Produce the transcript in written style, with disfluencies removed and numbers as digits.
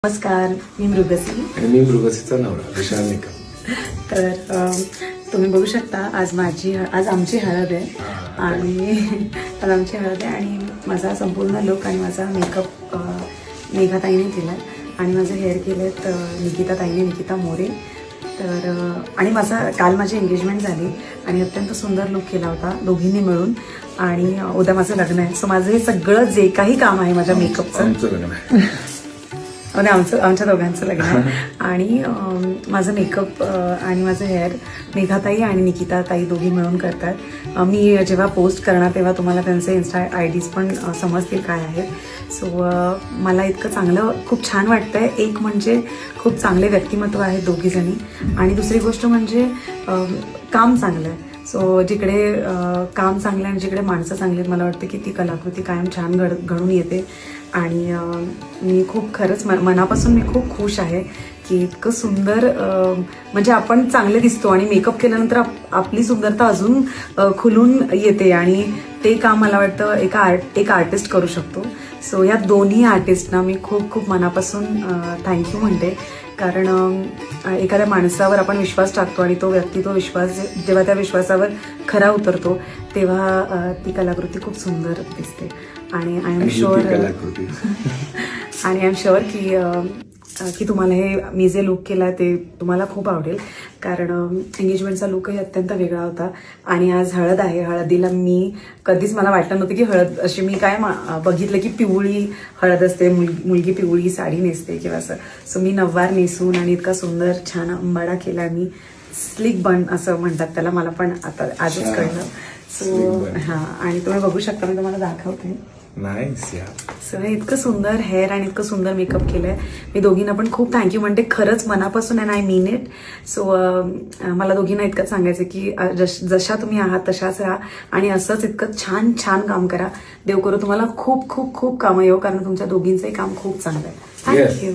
नमस्कार, मी मृगसी आणि मी मृगसीचा नवरा विशाल निकम. तर तुम्ही बघू शकता आज आमची हळद आहे आणि माझा संपूर्ण लुक आणि माझा मेकअप मेघाताईने केला आणि माझं हेअर केलेत निकिता मोरे. तर आणि काल माझी एंगेजमेंट झाली आणि अत्यंत सुंदर लुक केला होता दोघींनी मिळून. आणि उद्या माझं लग्न आहे, सो माझं हे सगळं जे काही काम आहे माझ्या मेकअपचं आमच्या दोघांचं लग्न आहे. आणि माझं मेकअप आणि माझं हेअर मेघाताई आणि निकिताताई दोघी मिळून करतात. मी जेव्हा पोस्ट करणार तेव्हा तुम्हाला त्यांचे इन्स्टा IDs पण समजतील काय आहेत. सो मला इतकं चांगलं खूप छान वाटतंय. एक म्हणजे खूप चांगले व्यक्तिमत्व आहेत दोघीजणी आणि दुसरी गोष्ट म्हणजे काम चांगलं आहे. सो जिकडे काम चांगलं आहे आणि जिकडे माणसं चांगली आहेत मला वाटतं की ती कलाकृती कायम छान घडून येते. आणि मी खरंच मनापासून मी खूप खुश आहे की इतकं सुंदर म्हणजे आपण चांगले दिसतो आणि मेकअप केल्यानंतर आपली सुंदरता अजून खुलून येते आणि ते काम मला वाटतं एक आर्टिस्ट करू शकतो. सो या दोन्ही आर्टिस्टना मी खूप मनापासून थँक्यू म्हणते. कारण एखाद्या माणसावर आपण विश्वास टाकतो आणि तो विश्वास जेव्हा त्या विश्वासावर खरा उतरतो तेव्हा ती कलाकृती खूप सुंदर दिसते. आणि आय एम शुअर की तुम्हाला हे मी जे लुक केला ते तुम्हाला खूप आवडेल. कारण एंगेजमेंटचा लुकही अत्यंत वेगळा होता आणि आज हळद आहे. हळदीला कधीच मला वाटलं नव्हतं की हळद अशी मी काय बघितलं की पिवळी हळद असते, मुलगी पिवळी साडी नेसते किंवा असं. सो मी नववार नेसून आणि इतका सुंदर छान अंबाडा केला मी. स्लिक बन असं म्हणतात त्याला, मला पण आता आजच कळलं. सो हां, आणि तुम्ही बघू शकता, मी तुम्हाला दाखवते. सो हे इतकं सुंदर हेअर आणि इतकं सुंदर मेकअप केलंय. मी दोघींना पण खूप थँक्यू म्हणते खरंच मनापासून, and I mean it. So मला दोघींना इतकंच सांगायचं की जशा तुम्ही आहात तशाच राहा आणि असंच इतकं छान छान काम करा. देव करू तुम्हाला खूप खूप खूप कामं येऊ, कारण तुमच्या दोघींचंही काम खूप चांगलं आहे. थँक्यू.